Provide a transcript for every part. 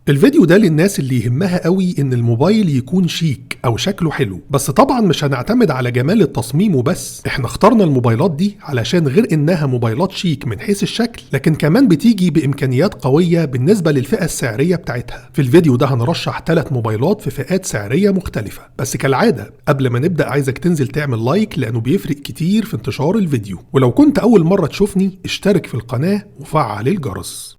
الفيديو ده للناس اللي يهمها قوي ان الموبايل يكون شيك او شكله حلو، بس طبعا مش هنعتمد على جمال التصميم وبس. احنا اخترنا الموبايلات دي علشان غير انها موبايلات شيك من حيث الشكل، لكن كمان بتيجي بامكانيات قوية بالنسبة للفئة السعرية بتاعتها. في الفيديو ده هنرشح 3 موبايلات في فئات سعرية مختلفة. بس كالعادة قبل ما نبدأ عايزك تنزل تعمل لايك لانه بيفرق كتير في انتشار الفيديو، ولو كنت اول مرة تشوفني اشترك في القناة وفعل الجرس.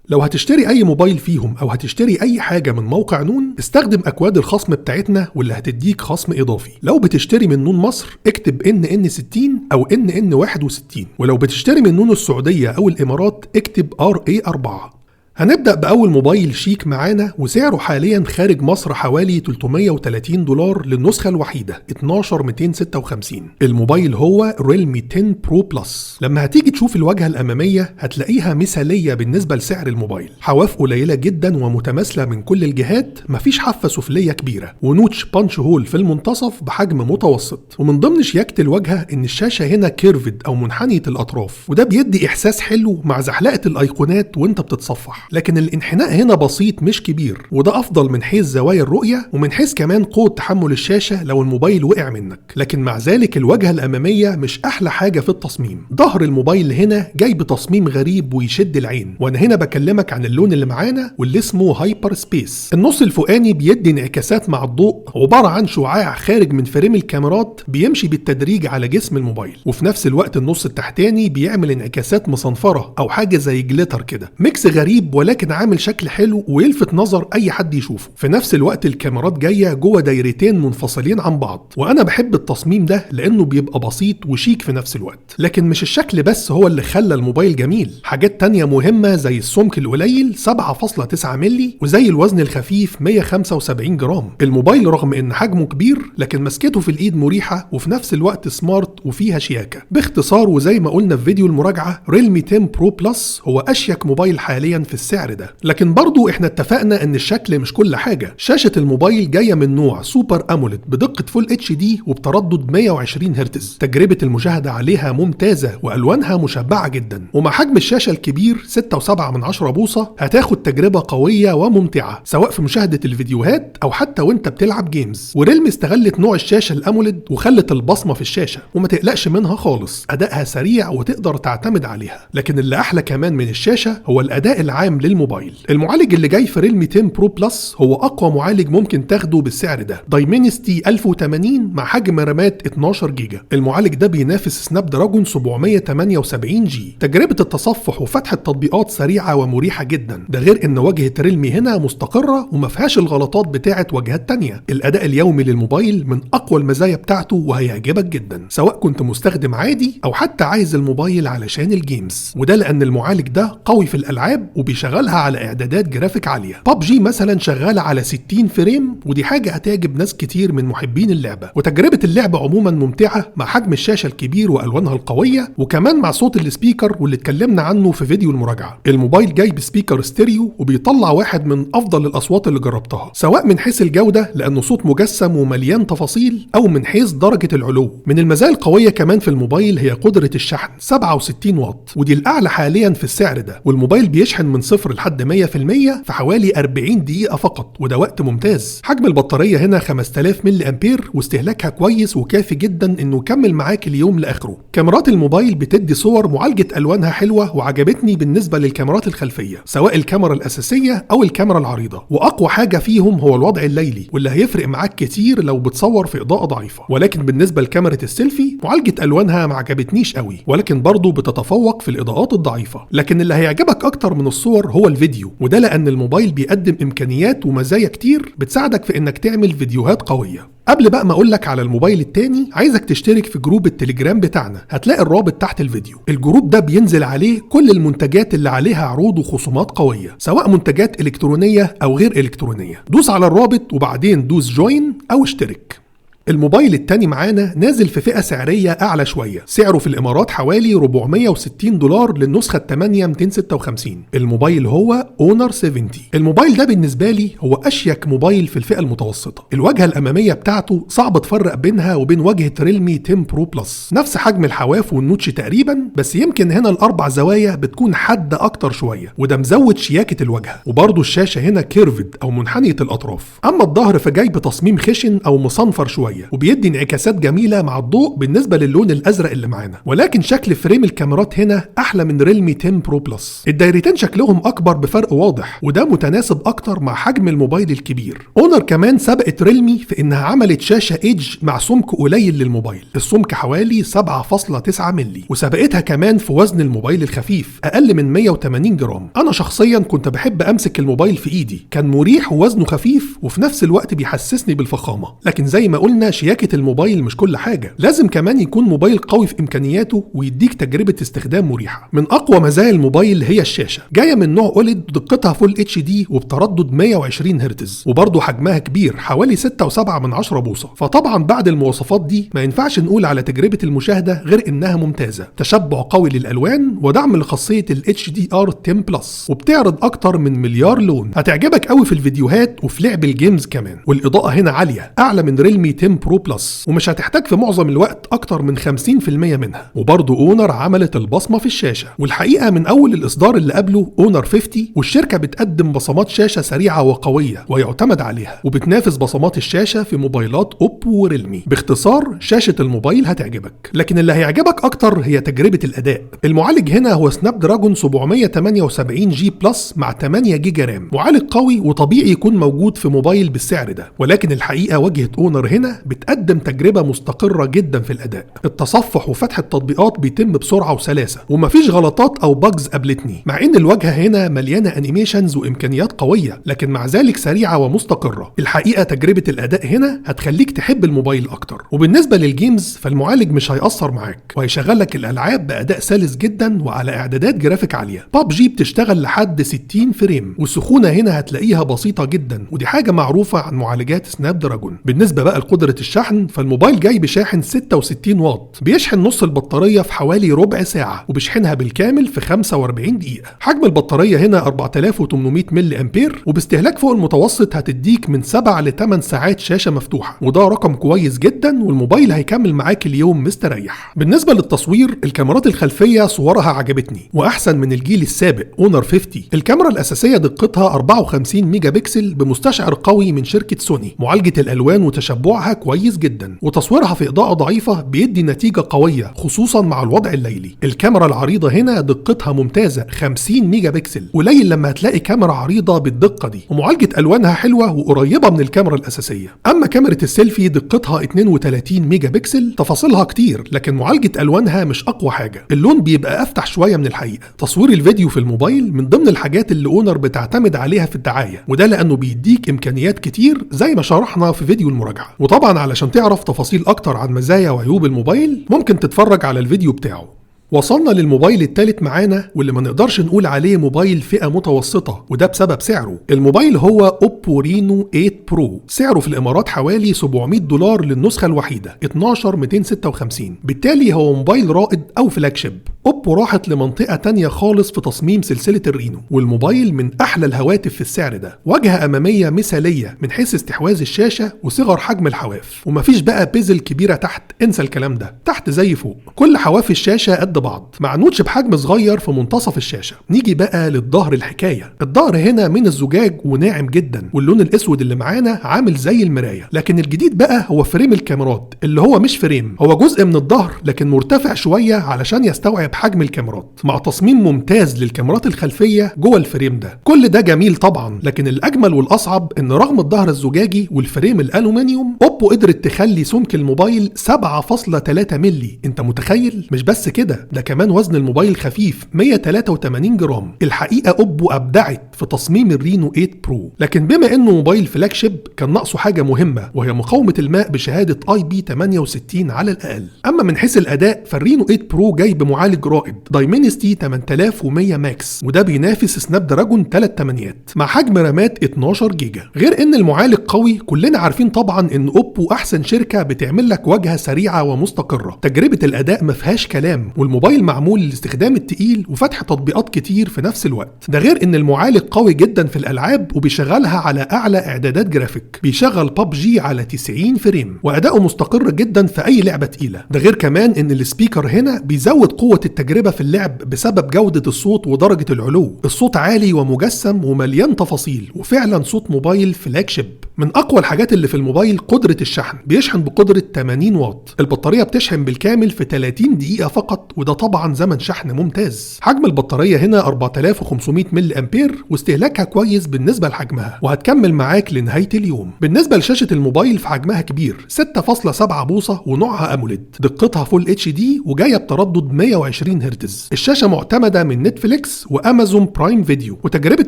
لو هتشتري اي موبايل فيهم او هتشتري اي حاجة من موقع نون، استخدم اكواد الخصم بتاعتنا واللي هتديك خصم اضافي. لو بتشتري من نون مصر اكتب NN60 او NN61، ولو بتشتري من نون السعودية او الامارات اكتب RA4. هنبدأ بأول موبايل شيك معانا وسعره حاليا خارج مصر حوالي $330 للنسخة الوحيدة 12256. الموبايل هو ريلمي 10 برو بلس. لما هتيجي تشوف الواجهة الأمامية هتلاقيها مثالية بالنسبة لسعر الموبايل، حواف قليلة جدا ومتماثلة من كل الجهات، مفيش حافة سفلية كبيرة، ونوتش بانش هول في المنتصف بحجم متوسط. ومن ضمن شياكة الواجهة إن الشاشة هنا كيرفد أو منحنية الأطراف، وده بيدي إحساس حلو مع زحلقة الأيقونات وأنت بتتصفح. لكن الانحناء هنا بسيط مش كبير، وده افضل من حيث زوايا الرؤية ومن حيث كمان قوة تحمل الشاشة لو الموبايل وقع منك. لكن مع ذلك الواجهة الامامية مش احلى حاجة في التصميم. ظهر الموبايل هنا جاي بتصميم غريب ويشد العين، وانا هنا بكلمك عن اللون اللي معانا واللي اسمه هايبر سبيس. النص الفوقاني بيدي انعكاسات مع الضوء، عبارة عن شعاع خارج من فريم الكاميرات بيمشي بالتدريج على جسم الموبايل، وفي نفس الوقت النص التحتاني بيعمل انعكاسات مصنفرة او حاجة زي جليتر كده، ميكس غريب ولكن عامل شكل حلو ويلفت نظر اي حد يشوفه. في نفس الوقت الكاميرات جايه جوه دايرتين منفصلين عن بعض، وانا بحب التصميم ده لانه بيبقى بسيط وشيك في نفس الوقت. لكن مش الشكل بس هو اللي خلى الموبايل جميل، حاجات تانية مهمه زي السمك القليل 7.9 مللي وزي الوزن الخفيف 175 جرام. الموبايل رغم ان حجمه كبير لكن مسكته في الايد مريحه وفي نفس الوقت سمارت وفيها شياكه. باختصار وزي ما قلنا في فيديو المراجعه، ريلمي 10 برو بلس هو اشيك موبايل حاليا في السعر ده. لكن برضو احنا اتفقنا ان الشكل مش كل حاجة. شاشة الموبايل جاية من نوع سوبر اموليد بدقة فول اتش دي وبتردد 120 هرتز. تجربة المشاهدة عليها ممتازة والوانها مشبعة جدا، ومع حجم الشاشة الكبير 6.7 بوصة هتاخد تجربة قوية وممتعة سواء في مشاهدة الفيديوهات او حتى وانت بتلعب جيمز. وريلمي استغلت نوع الشاشة الاموليد وخلت البصمة في الشاشة، وما تقلقش منها خالص، ادائها سريع وتقدر تعتمد عليها. لكن اللي احلى كمان من الشاشة هو الاداء العام للموبايل. المعالج اللي جاي في ريلمي 10 برو بلس هو اقوى معالج ممكن تاخده بالسعر ده، دايمنستي 1080 مع حجم رامات 12 جيجا. المعالج ده بينافس سناب دراجون 778 جي. تجربة التصفح وفتح التطبيقات سريعة ومريحة جدا، ده غير ان واجهة ريلمي هنا مستقرة وما فيهاش الغلطات بتاعة واجهات تانية. الاداء اليومي للموبايل من اقوى المزايا بتاعته وهيعجبك جدا سواء كنت مستخدم عادي او حتى عايز الموبايل علشان الجيمز، وده لان المعالج ده قوي في الالعاب وبيشغلها على اعدادات جرافيك عالية. PUBG مثلا شغالة على 60 فريم، ودي حاجة هتعجب ناس كتير من محبين اللعبة. وتجربة اللعبة عموما ممتعة مع حجم الشاشة الكبير والوانها القوية، وكمان مع صوت السبيكر واللي اتكلمنا عنه في فيديو المراجعة. الموبايل جاي بسبيكر ستيريو وبيطلع واحد من افضل الاصوات اللي جربتها، سواء من حيث الجودة لانه صوت مجسم ومليان تفاصيل او من حيث درجة العلو. من المزايا القوية كمان في الموبايل هي قدرة الشحن 67 واط، ودي الاعلى حاليا في السعر ده. والموبايل بيشحن من 0 لحد 100% في حوالي 40 دقيقة فقط، وده وقت ممتاز. حجم البطارية هنا 5000 ملي أمبير واستهلاكها كويس وكافي جدا انه يكمل معاك اليوم لاخره. كاميرات الموبايل بتدي صور معالجة الوانها حلوة وعجبتني بالنسبة للكاميرات الخلفية، سواء الكاميرا الأساسية او الكاميرا العريضة. واقوى حاجة فيهم هو الوضع الليلي واللي هيفرق معاك كتير لو بتصور في إضاءة ضعيفة. ولكن بالنسبة لكاميرا السيلفي معالجة الوانها ما عجبتنيش قوي، ولكن برضه بتتفوق في الإضاءات الضعيفة. لكن اللي هيعجبك اكتر من الصور هو الفيديو، وده لان الموبايل بيقدم امكانيات ومزايا كتير بتساعدك في انك تعمل فيديوهات قوية. قبل بقى ما اقولك على الموبايل التاني، عايزك تشترك في جروب التليجرام بتاعنا، هتلاقي الرابط تحت الفيديو. الجروب ده بينزل عليه كل المنتجات اللي عليها عروض وخصومات قوية، سواء منتجات الكترونية او غير الكترونية. دوس على الرابط وبعدين دوس جوين او اشترك. الموبايل التاني معانا نازل في فئة سعرية أعلى شوية، سعره في الإمارات حوالي $460 للنسخة 8 256. الموبايل هو اونر 70. الموبايل ده بالنسبة لي هو أشيك موبايل في الفئة المتوسطة. الواجهة الأمامية بتاعته صعب تفرق بينها وبين واجهة ريلمي 10 برو بلس، نفس حجم الحواف والنوتش تقريبا، بس يمكن هنا الأربع زوايا بتكون حادة أكتر شوية، وده مزود شياكة الواجهة. وبرضه الشاشة هنا كيرفد أو منحنية الأطراف. أما الظهر فجاي بتصميم خشن أو مصنفر شوية، وبيدي انعكاسات جميله مع الضوء بالنسبه للون الازرق اللي معانا. ولكن شكل فريم الكاميرات هنا احلى من ريلمي 10 برو بلس. الدايرتين شكلهم اكبر بفرق واضح، وده متناسب اكتر مع حجم الموبايل الكبير. اونر كمان سبقت ريلمي في انها عملت شاشه ايدج مع سمك قليل للموبايل، السمك حوالي 7.9 مللي، وسبقتها كمان في وزن الموبايل الخفيف اقل من 180 جرام. انا شخصيا كنت بحب امسك الموبايل في ايدي، كان مريح ووزنه خفيف وفي نفس الوقت بيحسسني بالفخامه. لكن زي ما قلنا شياكة الموبايل مش كل حاجة، لازم كمان يكون موبايل قوي في إمكانياته ويديك تجربة استخدام مريحة. من أقوى مزايا الموبايل هي الشاشة، جاية من نوع أوليد، دقتها فول اتش دي وبتردد 120 هرتز، وبرضه حجمها كبير حوالي 6.7 بوصة. فطبعا بعد المواصفات دي ما ينفعش نقول على تجربة المشاهدة غير إنها ممتازة، تشبع قوي للألوان ودعم لخاصية ال HDR 10 بلس، وبتعرض أكتر من مليار لون. هتعجبك قوي في الفيديوهات وفي لعب الجيمز كمان. والإضاءة هنا عالية، أعلى من ريلمي 10 برو بلس، ومش هتحتاج في معظم الوقت اكتر من 50% منها. وبرضه اونر عملت البصمه في الشاشه، والحقيقه من اول الاصدار اللي قبله اونر 50 والشركه بتقدم بصمات شاشه سريعه وقويه ويعتمد عليها، وبتنافس بصمات الشاشه في موبايلات اوبو وريلمي. باختصار شاشه الموبايل هتعجبك، لكن اللي هيعجبك اكتر هي تجربه الاداء. المعالج هنا هو سناب دراجون 778 جي بلس مع 8 جيجا رام، معالج قوي وطبيعي يكون موجود في موبايل بالسعر ده. ولكن الحقيقه واجهه اونر هنا بتقدم تجربة مستقرة جدا في الأداء. التصفح وفتح التطبيقات بيتم بسرعة وسلاسة، ومفيش غلطات أو باجز قابلتني، مع إن الواجهة هنا مليانة أنيميشنز وإمكانيات قوية، لكن مع ذلك سريعة ومستقرة. الحقيقة تجربة الأداء هنا هتخليك تحب الموبايل أكتر. وبالنسبة للجيمز فالمعالج مش هيأثر معاك، وهيشغلك الألعاب بأداء سلس جدا وعلى إعدادات جرافيك عالية. PUBG بتشتغل لحد 60 فريم، والسخونة هنا هتلاقيها بسيطة جدا، ودي حاجة معروفة عن معالجات سناب دراجون. بالنسبة بقى لقدرة الشحن فالموبايل جاي بشاحن 66 واط، بيشحن نص البطارية في حوالي ربع ساعة، وبيشحنها بالكامل في 45 دقيقة. حجم البطارية هنا 4800 ملي أمبير، وباستهلاك فوق المتوسط هتديك من 7 ل 8 ساعات شاشة مفتوحة، وده رقم كويس جدا، والموبايل هيكمل معاك اليوم مستريح. بالنسبة للتصوير الكاميرات الخلفية صورها عجبتني وأحسن من الجيل السابق اونر 50. الكاميرا الأساسية دقتها 54 ميجا بكسل بمستشعر قوي من شركة سوني، معالجة الألوان وتشبعها كويس جدا، وتصويرها في إضاءة ضعيفة بيدي نتيجة قوية خصوصا مع الوضع الليلي. الكاميرا العريضة هنا دقتها ممتازة 50 ميجا بكسل، قليل لما هتلاقي كاميرا عريضة بالدقة دي، ومعالجة ألوانها حلوة وقريبة من الكاميرا الأساسية. أما كاميرا السيلفي دقتها 32 ميجا بكسل، تفاصيلها كتير لكن معالجة ألوانها مش أقوى حاجة، اللون بيبقى أفتح شوية من الحقيقة. تصوير الفيديو في الموبايل من ضمن الحاجات اللي اونر بتعتمد عليها في الدعاية، وده لأنه بيديك إمكانيات كتير زي ما شرحنا في فيديو المراجعة. وطبعا علشان تعرف تفاصيل أكتر عن مزايا وعيوب الموبايل ممكن تتفرج على الفيديو بتاعه. وصلنا للموبايل الثالث معانا واللي ما نقدرش نقول عليه موبايل فئة متوسطة، وده بسبب سعره. الموبايل هو اوبو رينو 8 برو، سعره في الامارات حوالي $700 للنسخة الوحيدة 12256. بالتالي هو موبايل رائد او فلاج شيب. اوبو راحت لمنطقة تانية خالص في تصميم سلسلة الرينو، والموبايل من احلى الهواتف في السعر ده. واجهة امامية مثالية من حيث استحواذ الشاشة وصغر حجم الحواف، ومفيش بقى بيزل كبيرة تحت، انسى الكلام ده، تحت زي فوق. كل حواف الشاشة قد بعض مع نوتش بحجم صغير في منتصف الشاشة. نيجي بقى للظهر. الحكاية الظهر هنا من الزجاج وناعم جدا، واللون الاسود اللي معانا عامل زي المراية. لكن الجديد بقى هو فريم الكاميرات، اللي هو مش فريم، هو جزء من الظهر لكن مرتفع شوية علشان يستوعب حجم الكاميرات، مع تصميم ممتاز للكاميرات الخلفية جوه الفريم ده. كل ده جميل طبعا، لكن الاجمل والاصعب ان رغم الظهر الزجاجي والفريم الالومنيوم، اوبو قدرت تخلي سمك الموبايل 7.3 مللي. انت متخيل؟ مش بس كده، ده كمان وزن الموبايل خفيف 183 جرام. الحقيقة اوبو ابدعت في تصميم الرينو 8 برو، لكن بما انه موبايل فلاج شيب كان ناقصه حاجة مهمة، وهي مقاومة الماء بشهادة IP68 على الاقل. اما من حيث الاداء فالرينو 8 برو جاي بمعالج معالج رائد دايمنستي 8100 ماكس، وده بينافس سناب دراجون 3 تمانيات مع حجم رامات 12 جيجا. غير ان المعالج قوي، كلنا عارفين طبعا ان اوبو احسن شركه بتعمل لك واجهه سريعه ومستقره، تجربه الاداء ما فيهاش كلام، والموبايل معمول للاستخدام التقيل وفتح تطبيقات كتير في نفس الوقت. ده غير ان المعالج قوي جدا في الالعاب وبيشغلها على اعلى اعدادات جرافيك، بيشغل PUBG على 90 فريم، واداؤه مستقر جدا في اي لعبه تقيله. ده غير كمان ان السبيكر هنا بيزود قوه التجربه في اللعب بسبب جوده الصوت ودرجه العلو. الصوت عالي ومجسم ومليان تفاصيل، وفعلا صوت موبايل فلاج شيب. من اقوى الحاجات اللي في الموبايل قدره الشحن، بيشحن بقدره 80 واط، البطاريه بتشحن بالكامل في 30 دقيقه فقط، وده طبعا زمن شحن ممتاز. حجم البطاريه هنا 4500 ملي امبير، واستهلاكها كويس بالنسبه لحجمها، وهتكمل معاك لنهايه اليوم. بالنسبه لشاشه الموبايل فحجمها كبير 6.7 بوصه، ونوعها اموليد، دقتها فول اتش دي، وجايه بتردد 120 هرتز. الشاشه معتمده من نتفليكس وامازون برايم فيديو، وتجربه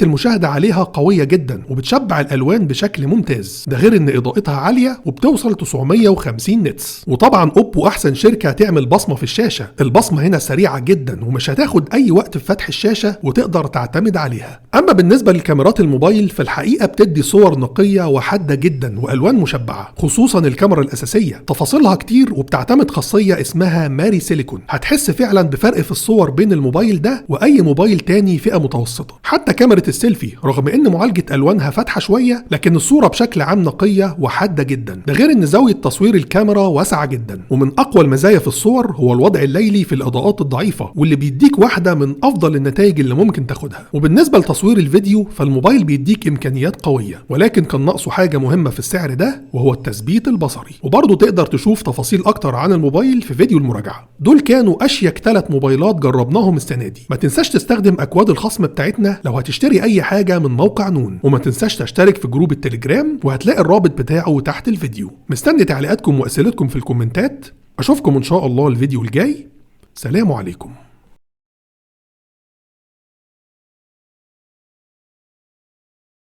المشاهده عليها قويه جدا وبتشبع الالوان بشكل ممتاز. ده غير ان اضاءتها عاليه وبتوصل 950 نتس. وطبعا اوبو احسن شركه تعمل بصمه في الشاشه، البصمه هنا سريعه جدا ومش هتاخد اي وقت في فتح الشاشه، وتقدر تعتمد عليها. اما بالنسبه لكاميرات الموبايل فالحقيقه بتدي صور نقيه وحاده جدا والوان مشبعه، خصوصا الكاميرا الاساسيه تفاصيلها كتير، وبتعتمد خاصيه اسمها ماري سيليكون. هتحس فعلا بفرق في الصور بين الموبايل ده واي موبايل تاني فئه متوسطه. حتى كاميرا السيلفي رغم ان معالجه الوانها فاتحه شويه، لكن الصوره بشكل عام نقيه وحاده جدا. ده غير ان زاويه تصوير الكاميرا واسعه جدا. ومن اقوى المزايا في الصور هو الوضع الليلي في الاضاءات الضعيفه، واللي بيديك واحده من افضل النتائج اللي ممكن تاخدها. وبالنسبه لتصوير الفيديو فالموبايل بيديك امكانيات قويه، ولكن كان ناقصه حاجه مهمه في السعر ده، وهو التثبيت البصري. وبرضه تقدر تشوف تفاصيل اكتر عن الموبايل في فيديو المراجعه. دول كانوا اشيك 3 موبايلات جربناهم السنه دي. ما تنساش تستخدم اكواد الخصم بتاعتنا لو هتشتري اي حاجه من موقع نون، وما تنساش تشترك في جروب التليجرام، وهتلاقي الرابط بتاعه تحت الفيديو. مستني تعليقاتكم واسئلتكم في الكومنتات. اشوفكم ان شاء الله الفيديو الجاي. سلام عليكم.